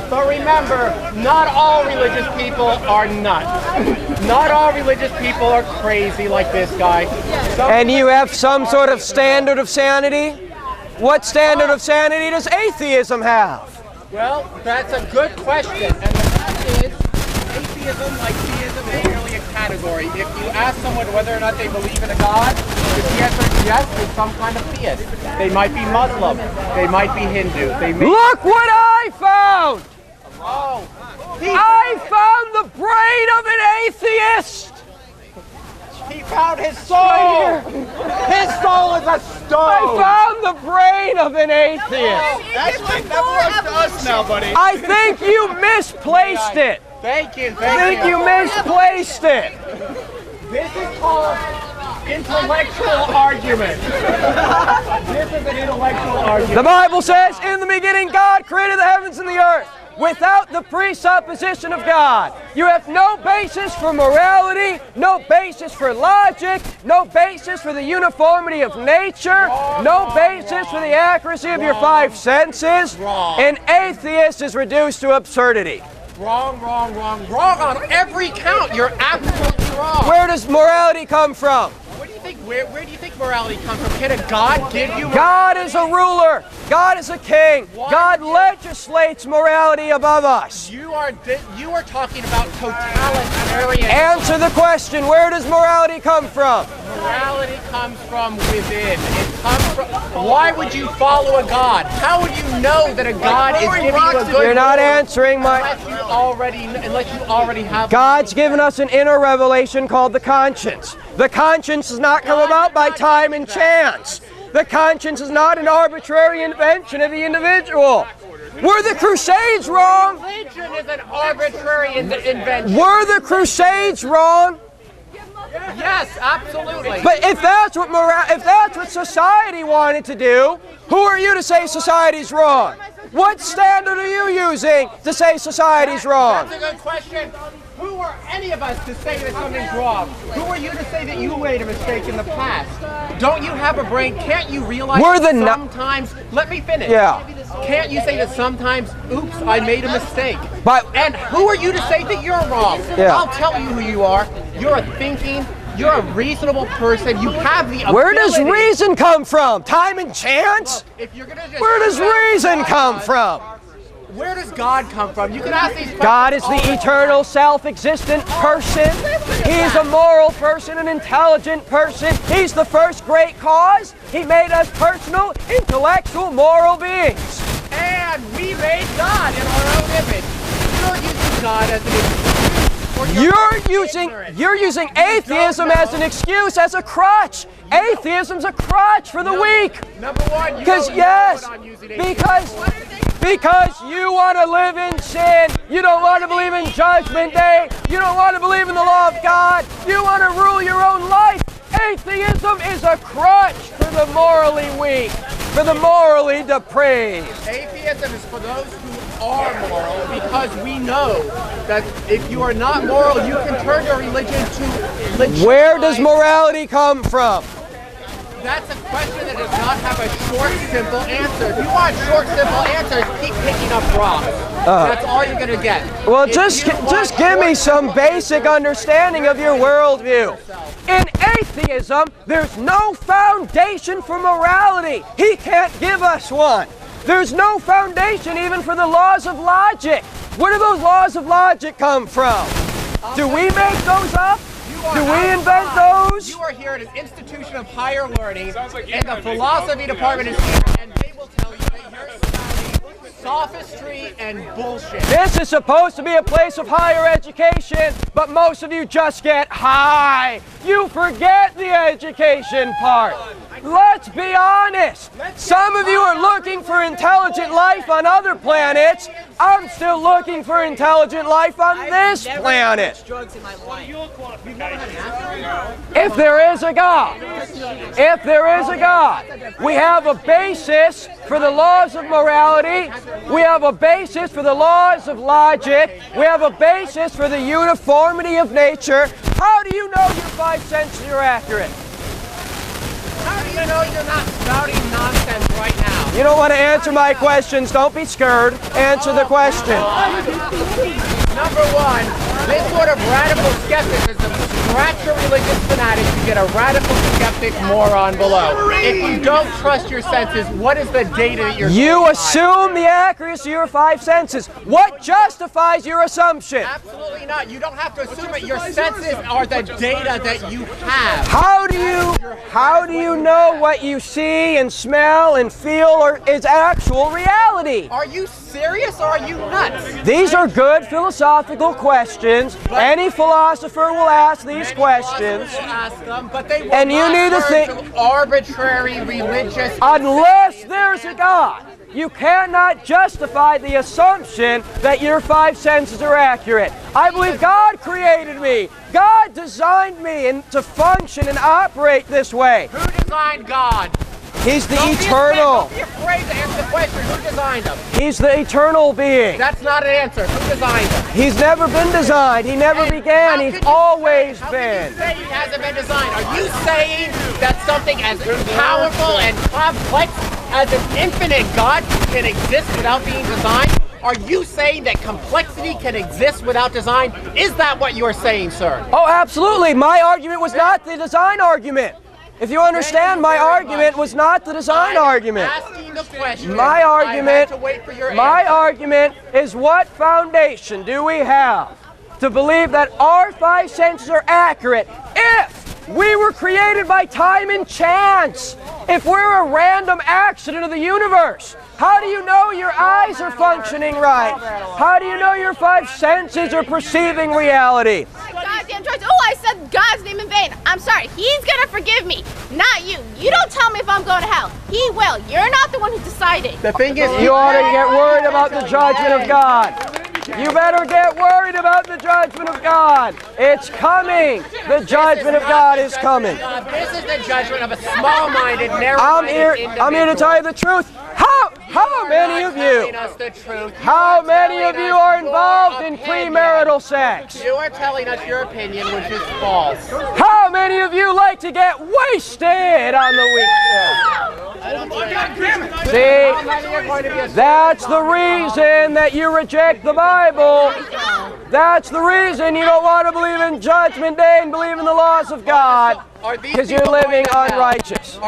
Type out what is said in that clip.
But remember, not all religious people are nuts. Not all religious people are crazy like this guy. And you have some sort of standard of sanity? What standard of sanity does atheism have? Well, that's a good question. And the fact is, atheism, like theism, is merely a category. If you ask someone whether or not they believe in a God, if the answer is yes, they're some kind of theist. They might be Muslim. They might be Hindu. They may... Look what I found! Oh, I found the brain of an atheist! he found his soul! His soul is a stone! I found the brain of an atheist! That's like, that belongs to us now, buddy. I think you misplaced it! Thank you, I think you misplaced it! This is called intellectual argument. This is an intellectual argument. The Bible says, in the beginning God created the heavens and the earth. Without the presupposition of God, you have no basis for morality, no basis for logic, no basis for the uniformity of nature, no basis for the accuracy of your five senses. An atheist is reduced to absurdity. Wrong on every count. You're absolutely wrong. Where does morality come from? What do you think? Where do you think morality comes from? Can a God give you morality? God is a ruler. God is a king. God legislates morality above us. You are talking about totalitarian. Answer the question, where does morality come from? Morality comes from within. It comes from... Why would you follow a God? How would you know that a God is giving you a good... You're not answering my... Unless you already have... God's given us an inner revelation called the conscience. The conscience does not come about by time and chance. The conscience is not an arbitrary invention of the individual. Were the Crusades wrong? Religion is an arbitrary invention. Were the Crusades wrong? Yes, absolutely. But if that's what society wanted to do, who are you to say society's wrong? What standard are you using to say society's wrong? That's a good question. Who are any of us to say that something's wrong? Who are you to say that you made a mistake in the past? Don't you have a brain? Can't you realize that sometimes... Let me finish. Yeah. Can't you say that sometimes, oops, I made a mistake? But, and who are you to say that you're wrong? Yeah. I'll tell you who you are. You're a thinking, you're a reasonable person. You have the ability... Where does reason come from? Time and chance? If you're gonna just... Where does reason come from? Where does God come from? You can ask these questions. God is the eternal, self-existent person. He's a moral person, an intelligent person. He's the first great cause. He made us personal, intellectual, moral beings. And we made God in our own image. You're using God as an excuse. You're using atheism as an excuse, as a crutch. Atheism's a crutch for the weak. Number one, because you want to live in sin. You don't want to believe in Judgment Day. You don't want to believe in the law of God. You want to rule your own life. Atheism is a crutch for the morally weak, for the morally depraved. Atheism is for those who are moral, because we know that if you are not moral, you can turn your religion to legitimize. Where does morality come from? That's a question that does not have a short, simple answer. If you want short, simple answers, keep picking up rocks. That's all you're going to get. Well, just give me some basic understanding of your worldview. In atheism, there's no foundation for morality. He can't give us one. There's no foundation even for the laws of logic. Where do those laws of logic come from? Do we make those up? Do we invent those? You are here at an institution of higher learning, and the philosophy department is here, and they will tell you that you're spouting sophistry and bullshit. This is supposed to be a place of higher education, but most of you just get high. You forget the education part. Let's be honest. Some of you are looking for intelligent life on other planets. I'm still looking for intelligent life on this planet. If there is a God, we have a basis for the laws of morality. We have a basis for the laws of logic. We have a basis for the uniformity of nature. How do you know your five senses are accurate? How do you know you're not spouting nonsense right now? You don't want to answer my questions. Don't be scared. Answer the question. Number one, this sort of radical skepticism, scratch your religious fanatics, you get a radical skeptic moron below. If you don't trust your senses, what is the data that you're You assume the accuracy of your 5 senses. What justifies your assumption? Absolutely not. You don't have to assume it. Your senses are the data that you have. How do you know what you see and smell and feel is actual reality? Are you serious or are you nuts? These are good philosophical questions. Any philosopher will ask these questions. Will ask them, but they will And you not need to turn think, to arbitrary religious. unless there's a God, you cannot justify the assumption that your 5 senses are accurate. I believe God created me. God designed me to function and operate this way. Who designed God? He's the Don't eternal. Be afraid to answer the question. Who designed him? He's the eternal being. That's not an answer. Who designed him? He's never been designed. He never began. He's always been. How can you say he hasn't been designed? Are you saying that something as powerful and complex as an infinite God can exist without being designed? Are you saying that complexity can exist without design? Is that what you're saying, sir? Oh, absolutely. My argument was not the design argument. If you understand, my argument was not the design argument. Asking the question. My argument, to wait for your my answer. argument is, what foundation do we have to believe that our 5 senses are accurate if we were created by time and chance? If we're a random accident of the universe? How do you know your eyes are functioning right? How do you know your 5 senses are perceiving reality? Goddamn George! Oh, I said God's name in vain. I'm sorry. He's gonna forgive me, not you. You don't tell me if I'm going to hell. He will. You're not the one who decided. The thing is, You ought to get worried about the judgment of God. You better get worried about the judgment of God. It's coming. The judgment of God is coming. This is the judgment of a small-minded, narrow-minded individual. I'm here to tell you the truth. How many of you? How many of you are involved in premarital sex? You are telling us your opinion, which is false. How many of you like to get wasted on the weekend? See, that's the reason that you reject the Bible. That's the reason you don't want to believe in Judgment Day and believe in the laws of God, because you're living unrighteous.